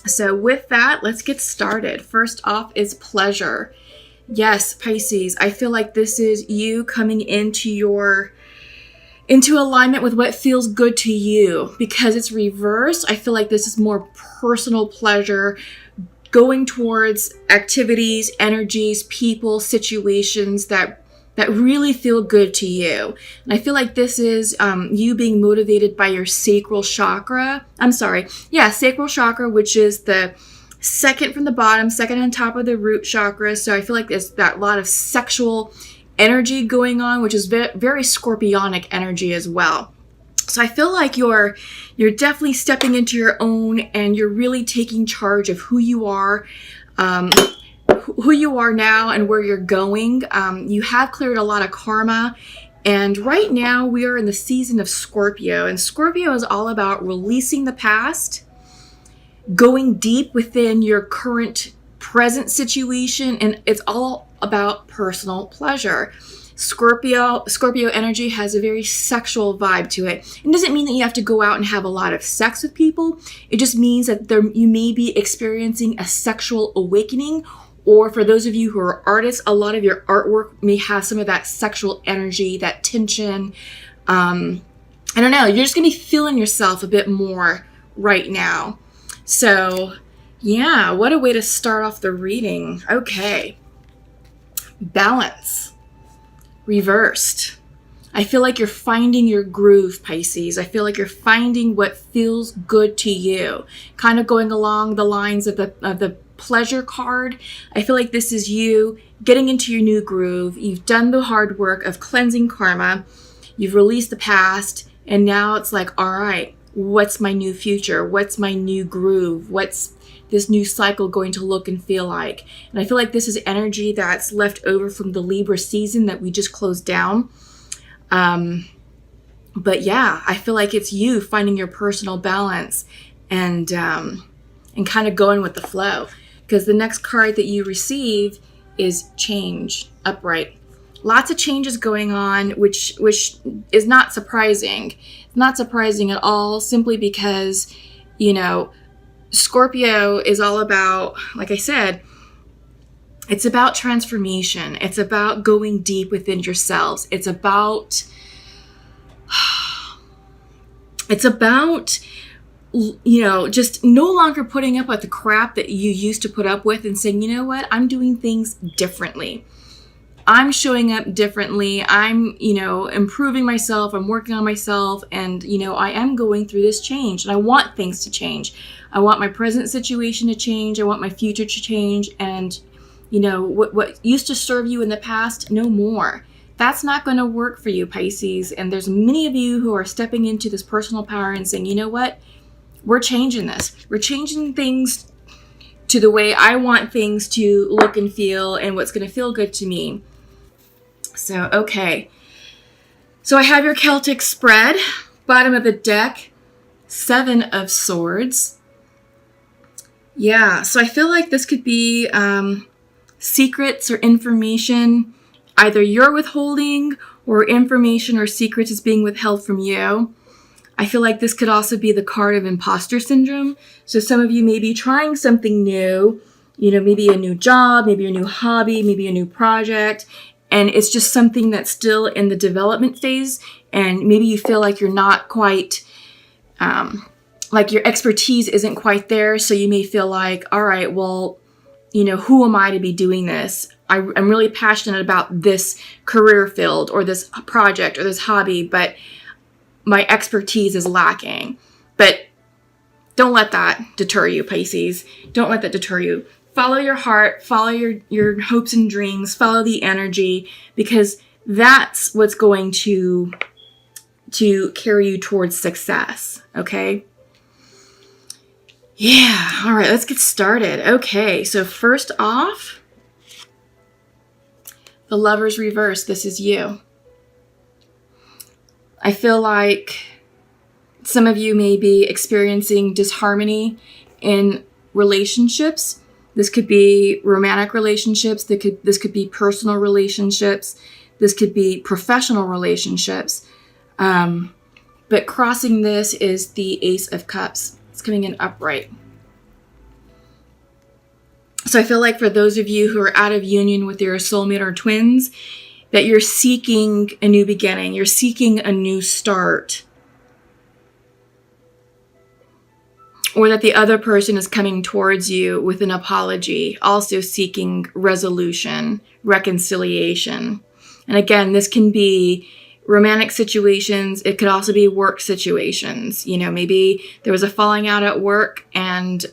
So with that, let's get started. First off is pleasure. Yes, Pisces, I feel like this is you coming into alignment with what feels good to you. Because it's reversed, I feel like this is more personal pleasure, going towards activities, energies, people, situations that really feel good to you. And I feel like this is you being motivated by your sacral chakra. Sacral chakra, which is the second from the bottom, second on top of the root chakra. So I feel like there's that lot of sexual energy going on, which is very scorpionic energy as well. So I feel like you're definitely stepping into your own, and you're really taking charge of who you are now and where you're going. You have cleared a lot of karma, and right now we are in the season of Scorpio, and Scorpio is all about releasing the past, going deep within your current present situation, and it's all about personal pleasure. Scorpio energy has a very sexual vibe to it. It doesn't mean that you have to go out and have a lot of sex with people. It just means that you may be experiencing a sexual awakening, or for those of you who are artists, a lot of your artwork may have some of that sexual energy, that tension. I don't know, you're just gonna be feeling yourself a bit more right now. So yeah, what a way to start off the reading. Okay, balance. Reversed. I feel like you're finding your groove, Pisces. I feel like you're finding what feels good to you. Kind of going along the lines of the pleasure card. I feel like this is you getting into your new groove. You've done the hard work of cleansing karma. You've released the past, and now it's like, all right, what's my new future? What's my new groove? What's this new cycle going to look and feel like? And I feel like this is energy that's left over from the Libra season that we just closed down. But yeah, I feel like it's you finding your personal balance and kind of going with the flow. Because the next card that you receive is change, upright. Lots of changes going on, which is not surprising. Not surprising at all, simply because, Scorpio is all about, like I said, it's about transformation. It's about going deep within yourselves. It's about just no longer putting up with the crap that you used to put up with and saying, you know what, I'm doing things differently. I'm showing up differently. I'm, improving myself. I'm working on myself. And, I am going through this change, and I want things to change. I want my present situation to change. I want my future to change. And, what used to serve you in the past, no more. That's not going to work for you, Pisces. And there's many of you who are stepping into this personal power and saying, you know what? We're changing this. We're changing things to the way I want things to look and feel, and what's going to feel good to me. So, okay. So I have your Celtic spread, bottom of the deck, 7 of Swords. Yeah, so I feel like this could be secrets or information either you're withholding, or information or secrets is being withheld from you. I feel like this could also be the card of imposter syndrome. So some of you may be trying something new, maybe a new job, maybe a new hobby, maybe a new project, and it's just something that's still in the development phase, and maybe you feel like you're not quite, like your expertise isn't quite there, so you may feel like, all right, well, who am I to be doing this? I'm really passionate about this career field or this project or this hobby, but my expertise is lacking. But don't let that deter you, Pisces. Don't let that deter you. Follow your heart, follow your hopes and dreams, follow the energy, because that's what's going to carry you towards success, okay? Yeah, all right, let's get started. Okay, so first off, the Lover's reverse, this is you. I feel like some of you may be experiencing disharmony in relationships. This could be romantic relationships. This could be personal relationships. This could be professional relationships. But crossing this is the Ace of Cups. It's coming in upright. So I feel like for those of you who are out of union with your soulmate or twins, that you're seeking a new beginning. You're seeking a new start. Or that the other person is coming towards you with an apology, also seeking resolution, reconciliation. And again, this can be romantic situations. It could also be work situations. You know, maybe there was a falling out at work and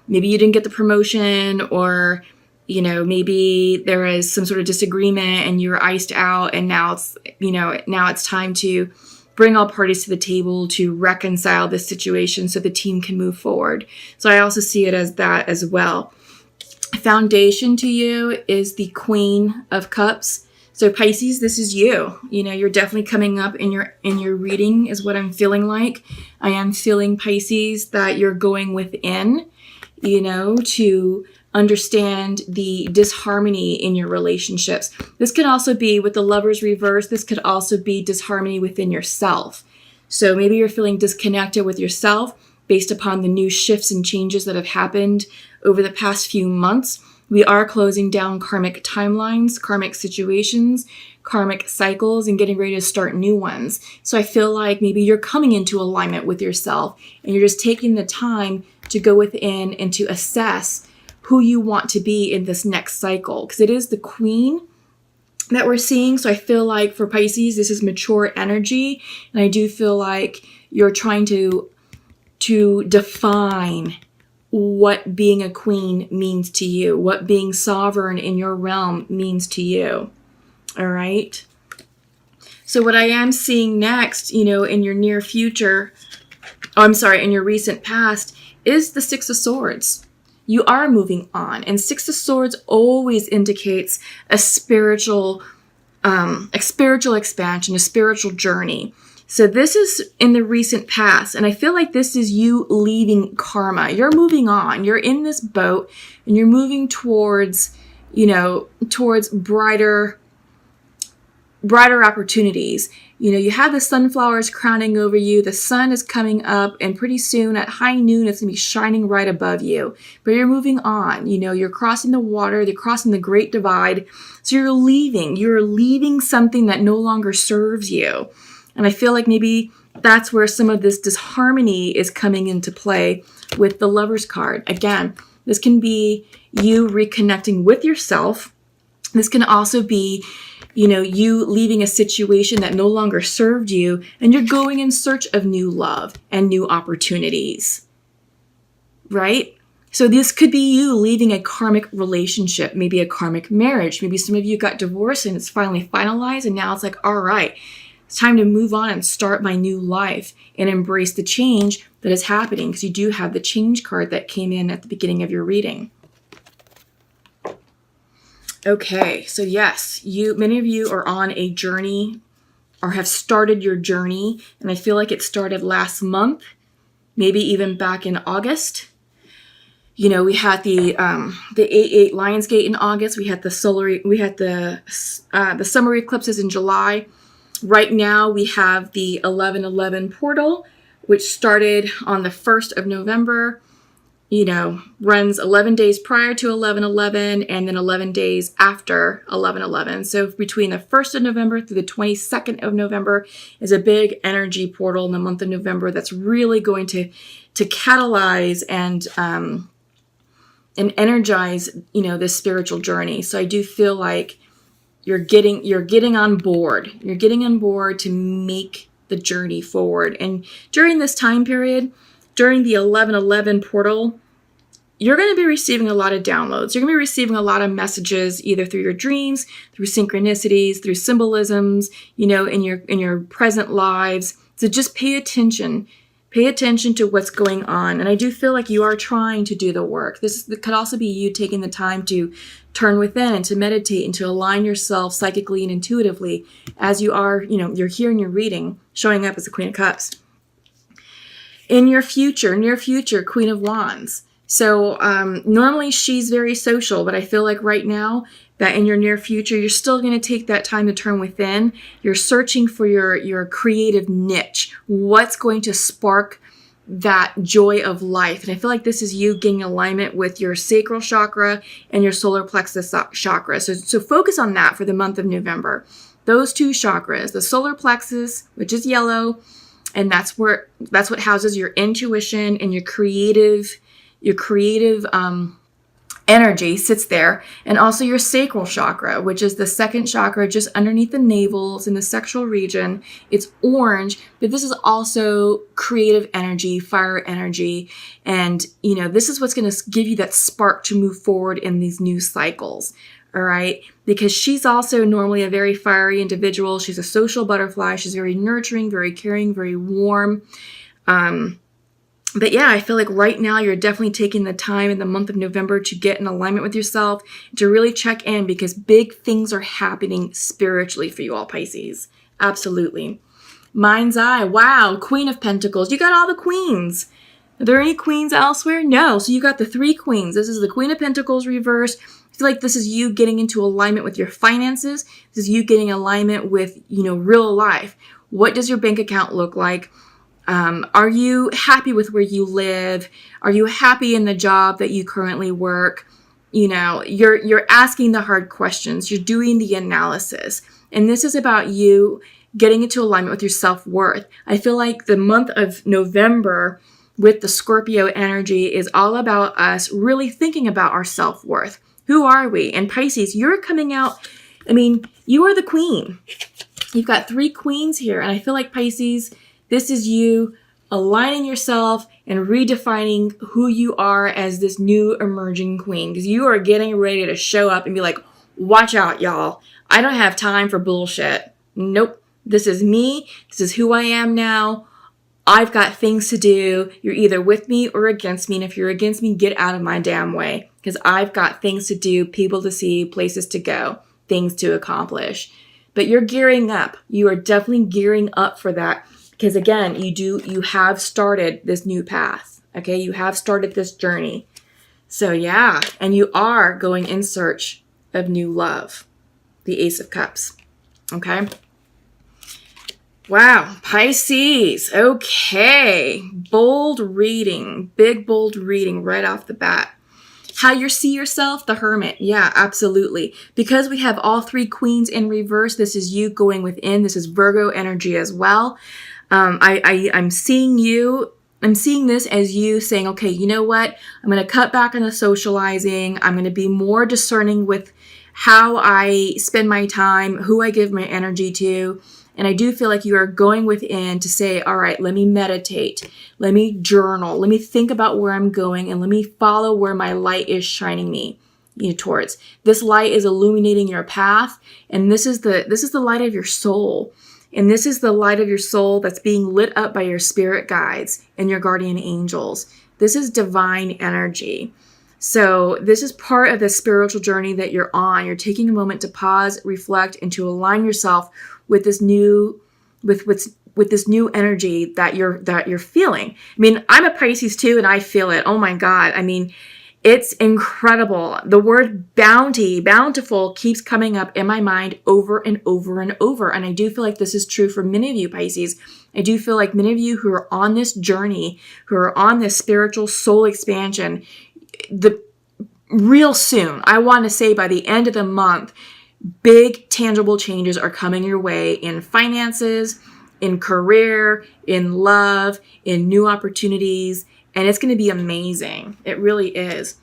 maybe you didn't get the promotion, or, you know, maybe there is some sort of disagreement and you were iced out, and now it's time to bring all parties to the table to reconcile this situation so the team can move forward. So I also see it as that as well. Foundation to you is the Queen of Cups. So Pisces, this is you. You know, you're definitely coming up in your reading is what I'm feeling like. I am feeling, Pisces, that you're going within, you know, to understand the disharmony in your relationships. This could also be with the Lovers reverse. This could also be disharmony within yourself. So maybe you're feeling disconnected with yourself based upon the new shifts and changes that have happened over the past few months. We are closing down karmic timelines, karmic situations, karmic cycles, and getting ready to start new ones. So I feel like maybe you're coming into alignment with yourself and you're just taking the time to go within and to assess who you want to be in this next cycle, because it is the Queen that we're seeing. So I feel like for Pisces, this is mature energy, and I do feel like you're trying to define what being a queen means to you, what being sovereign in your realm means to you. All right. So what I am seeing next, you know, in your near future, in your recent past, is the Six of Swords. You are moving on. And Six of Swords always indicates a spiritual expansion, a spiritual journey. So this is in the recent past. And I feel like this is you leaving karma. You're moving on. You're in this boat and you're moving towards brighter opportunities. You know, you have the sunflowers crowning over you. The sun is coming up, and pretty soon at high noon, it's going to be shining right above you. But you're moving on. You know, you're crossing the water. You're crossing the Great Divide. So you're leaving. You're leaving something that no longer serves you. And I feel like maybe that's where some of this disharmony is coming into play with the Lovers card. Again, this can be you reconnecting with yourself. This can also be, you know, you leaving a situation that no longer served you, and you're going in search of new love and new opportunities, right? So this could be you leaving a karmic relationship, maybe a karmic marriage. Maybe some of you got divorced and it's finally finalized, and now it's like, all right, it's time to move on and start my new life and embrace the change that is happening, because you do have the change card that came in at the beginning of your reading. Okay, so yes, many of you are on a journey or have started your journey, and I feel like it started last month, maybe even back in August. You know, we had the 8/8 Lionsgate in August. We had the summer eclipses in July. Right now, we have the 11/11 portal, which started on the 1st of November. You know, runs 11 days prior to 11/11 and then 11 days after 11/11. So between the 1st of November through the 22nd of November is a big energy portal in the month of November that's really going to catalyze and energize, you know, this spiritual journey. So I do feel like you're getting on board. You're getting on board to make the journey forward. And during this time period, during the 11/11 portal, you're going to be receiving a lot of downloads. You're going to be receiving a lot of messages, either through your dreams, through synchronicities, through symbolisms, you know, in your present lives. So just pay attention. Pay attention to what's going on. And I do feel like you are trying to do the work. This could also be you taking the time to turn within and to meditate and to align yourself psychically and intuitively as you are, you know, you're here in your reading, showing up as the Queen of Cups. In your future, near future, Queen of Wands. So normally she's very social, but I feel like right now that in your near future, you're still going to take that time to turn within. You're searching for your creative niche. What's going to spark that joy of life. And I feel like this is you getting alignment with your sacral chakra and your solar plexus chakra. So focus on that for the month of November. Those two chakras, the solar plexus, which is yellow, and that's what houses your intuition and your creative energy sits there, and also your sacral chakra, which is the second chakra just underneath the navel. It's in the sexual region. It's orange, but this is also creative energy, fire energy, and this is what's going to give you that spark to move forward in these new cycles. All right, because she's also normally a very fiery individual. She's a social butterfly. She's very nurturing, very caring, very warm. But yeah, I feel like right now you're definitely taking the time in the month of November to get in alignment with yourself, to really check in, because big things are happening spiritually for you all, Pisces. Absolutely. Mind's eye. Wow. Queen of Pentacles. You got all the queens. Are there any queens elsewhere? No. So you got the 3 queens. This is the Queen of Pentacles reverse. I feel like this is you getting into alignment with your finances. This is you getting alignment with, real life. What does your bank account look like? Are you happy with where you live? Are you happy in the job that you currently work? You're asking the hard questions. You're doing the analysis. And this is about you getting into alignment with your self-worth. I feel like the month of November with the Scorpio energy is all about us really thinking about our self-worth. Who are we? And Pisces, you're coming out, you are the queen. You've got 3 queens here. And I feel like Pisces, this is you aligning yourself and redefining who you are as this new emerging queen, because you are getting ready to show up and be like, watch out, y'all. I don't have time for bullshit. Nope. This is me. This is who I am now. I've got things to do. You're either with me or against me. And if you're against me, get out of my damn way, because I've got things to do, people to see, places to go, things to accomplish. But you're gearing up. You are definitely gearing up for that. Because again, you have started this new path, okay? You have started this journey. So yeah, and you are going in search of new love. The Ace of Cups, okay? Wow, Pisces, okay. Bold reading, big bold reading right off the bat. How you see yourself, the Hermit. Yeah, absolutely. Because we have all 3 queens in reverse, this is you going within. This is Virgo energy as well. I'm seeing this as you saying, okay, you know what? I'm going to cut back on the socializing. I'm going to be more discerning with how I spend my time, who I give my energy to. And I do feel like you are going within to say, all right, let me meditate. Let me journal. Let me think about where I'm going, and let me follow where my light is shining me towards. This light is illuminating your path. And this is the light of your soul. And this is the light of your soul that's being lit up by your spirit guides and your guardian angels. This is divine energy. So this is part of the spiritual journey that you're on. You're taking a moment to pause, reflect, and to align yourself with this new, with this new energy that you're feeling. I'm a Pisces too, and I feel it. Oh my God. It's incredible. The word bounty, bountiful, keeps coming up in my mind over and over and over. And I do feel like this is true for many of you, Pisces. I do feel like many of you who are on this journey, who are on this spiritual soul expansion, real soon, I want to say by the end of the month, big tangible changes are coming your way in finances, in career, in love, in new opportunities. And it's going to be amazing. It really is.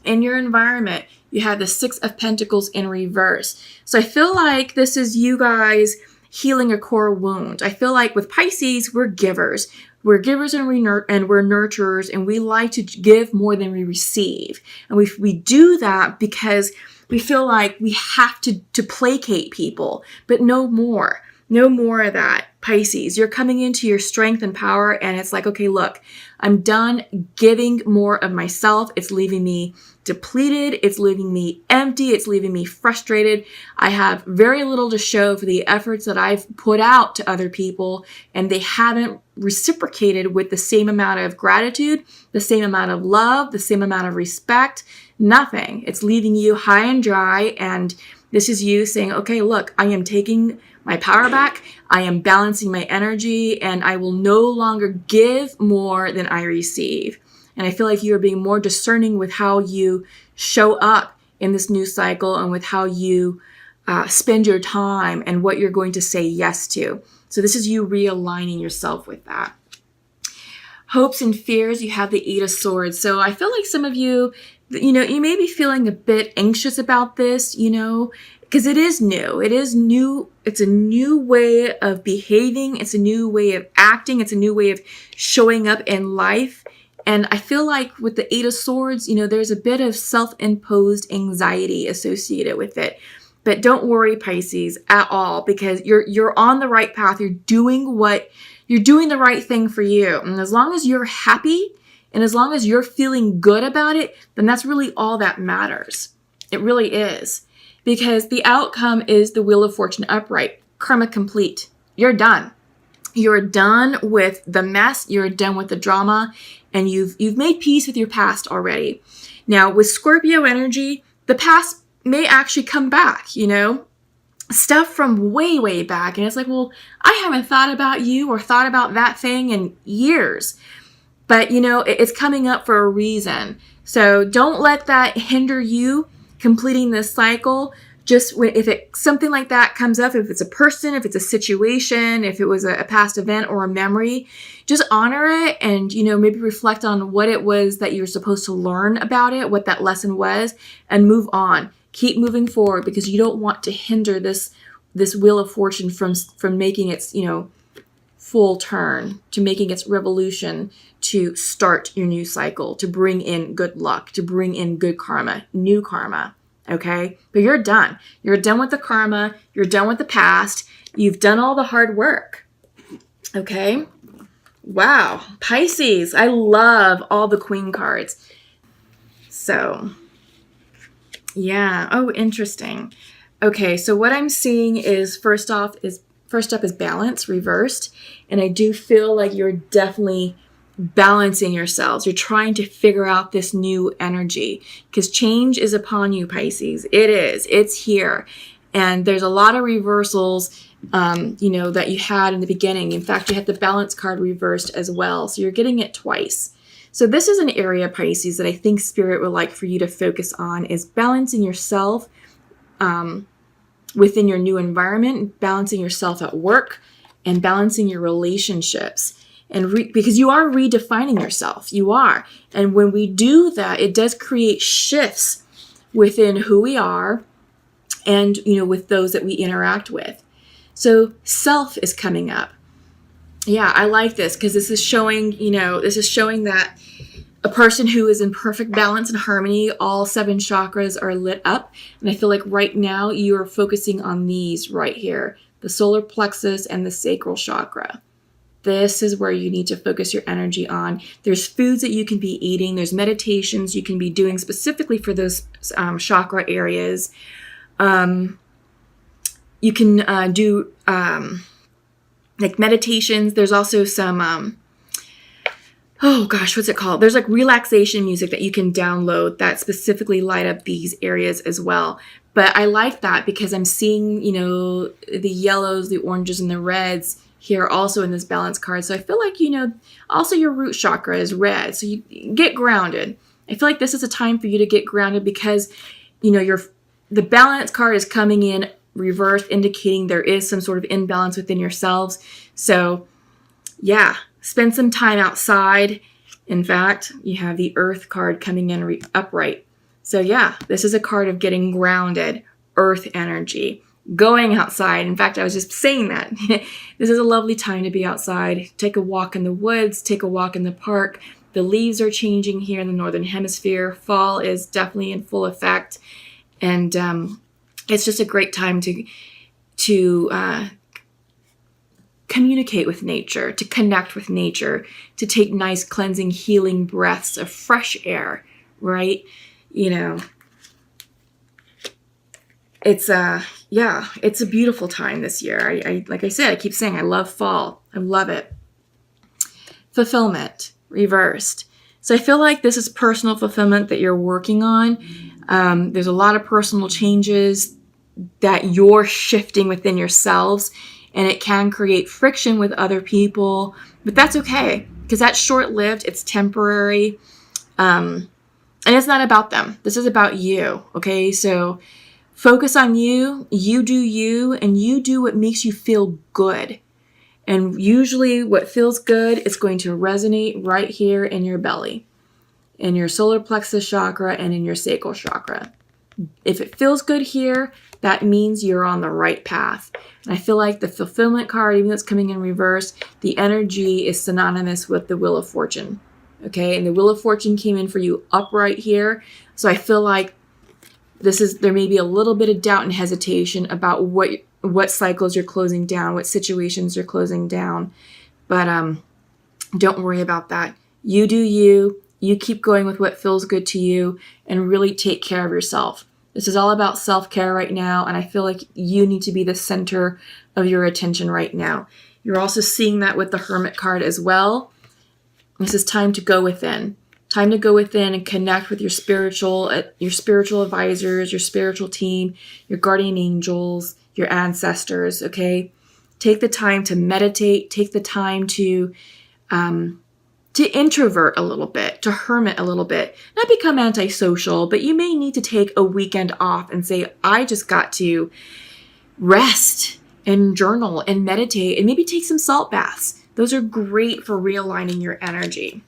In your environment, you have the 6 of Pentacles in reverse. So I feel like this is you guys healing a core wound. I feel like with Pisces, we're givers. We're givers and we're nurturers, and we like to give more than we receive. And we do that because we feel like we have to placate people, but no more. No more of that, Pisces. You're coming into your strength and power, and it's like, okay, look, I'm done giving more of myself. It's leaving me depleted. It's leaving me empty. It's leaving me frustrated. I have very little to show for the efforts that I've put out to other people, and they haven't reciprocated with the same amount of gratitude, the same amount of love, the same amount of respect. Nothing. It's leaving you high and dry, and this is you saying, okay, look, I am taking my power back. I am balancing my energy, and I will no longer give more than I receive. And I feel like you are being more discerning with how you show up in this new cycle and with how you spend your time and what you're going to say yes to. So this is you realigning yourself with that. Hopes and fears, you have the Eight of Swords. So I feel like some of you, you may be feeling a bit anxious about this, because it is new. It is new. It's a new way of behaving. It's a new way of acting. It's a new way of showing up in life. And I feel like with the Eight of Swords, there's a bit of self-imposed anxiety associated with it. But don't worry, Pisces, at all, because you're on the right path. You're doing the right thing for you. And as long as you're happy and as long as you're feeling good about it, then that's really all that matters. It really is. Because the outcome is the Wheel of Fortune upright. Karma complete. You're done. You're done with the mess. You're done with the drama. And you've made peace with your past already. Now, with Scorpio energy, the past may actually come back, stuff from way, way back. And it's like, well, I haven't thought about you or thought about that thing in years. But, it's coming up for a reason. So don't let that hinder you completing this cycle. Just if something like that comes up, if it's a person, if it's a situation, if it was a past event or a memory, just honor it and, maybe reflect on what it was that you were supposed to learn about it, what that lesson was, and move on. Keep moving forward because you don't want to hinder this Wheel of Fortune from making its, full turn, to making its revolution, to start your new cycle, to bring in good luck, to bring in good karma, new karma. Okay? But you're done. You're done with the karma. You're done with the past. You've done all the hard work. Okay? Wow. Pisces. I love all the Queen cards. So, yeah. Oh, interesting. Okay, so what I'm seeing is first up is balance reversed. And I do feel like you're definitely balancing yourselves. You're trying to figure out this new energy because change is upon you, Pisces. It is. It's here. And there's a lot of reversals, that you had in the beginning. In fact, you had the balance card reversed as well. So you're getting it twice. So this is an area, Pisces, that I think Spirit would like for you to focus on is balancing yourself within your new environment, balancing yourself at work, and balancing your relationships. And because you are redefining yourself. You are. And when we do that, it does create shifts within who we are and, with those that we interact with. So self is coming up. Yeah, I like this because this is showing that a person who is in perfect balance and harmony, all 7 chakras are lit up. And I feel like right now you are focusing on these right here, the solar plexus and the sacral chakra. This is where you need to focus your energy on. There's foods that you can be eating. There's meditations you can be doing specifically for those chakra areas. You can do like meditations. There's also some, what's it called? There's like relaxation music that you can download that specifically light up these areas as well. But I like that because I'm seeing, the yellows, the oranges, and the reds here also in this balance card. So I feel like, also your root chakra is red. So you get grounded. I feel like this is a time for you to get grounded because, the balance card is coming in reversed, indicating there is some sort of imbalance within yourselves. So yeah, spend some time outside. In fact, you have the Earth card coming in upright. So yeah, this is a card of getting grounded, Earth energy, going outside. In fact, I was just saying that. This is a lovely time to be outside. Take a walk in the woods, take a walk in the park. The leaves are changing here in the Northern Hemisphere. Fall is definitely in full effect. And it's just a great time to communicate with nature, to connect with nature, to take nice cleansing, healing breaths of fresh air, right? It's a beautiful time this year. I like I said, I keep saying I love fall. I love it. Fulfillment, reversed. So I feel like this is personal fulfillment that you're working on. There's a lot of personal changes that you're shifting within yourselves, and it can create friction with other people, but that's okay because that's short-lived, it's temporary, and it's not about them. This is about you, okay? So focus on you, you do you, and you do what makes you feel good. And usually what feels good is going to resonate right here in your belly, in your solar plexus chakra, and in your sacral chakra. If it feels good here, that means you're on the right path. And I feel like the fulfillment card, even though it's coming in reverse, the energy is synonymous with the Wheel of Fortune. Okay, and the Wheel of Fortune came in for you upright here. So I feel like there may be a little bit of doubt and hesitation about what cycles you're closing down, what situations you're closing down. But don't worry about that. You do you. You keep going with what feels good to you and really take care of yourself. This is all about self-care right now, and I feel like you need to be the center of your attention right now. You're also seeing that with the Hermit card as well. This is time to go within. Time to go within and connect with your spiritual advisors, your spiritual team, your guardian angels, your ancestors, okay? Take the time to meditate. Take the time to introvert a little bit, to hermit a little bit. Not become antisocial, but you may need to take a weekend off and say, I just got to rest and journal and meditate and maybe take some salt baths. Those are great for realigning your energy.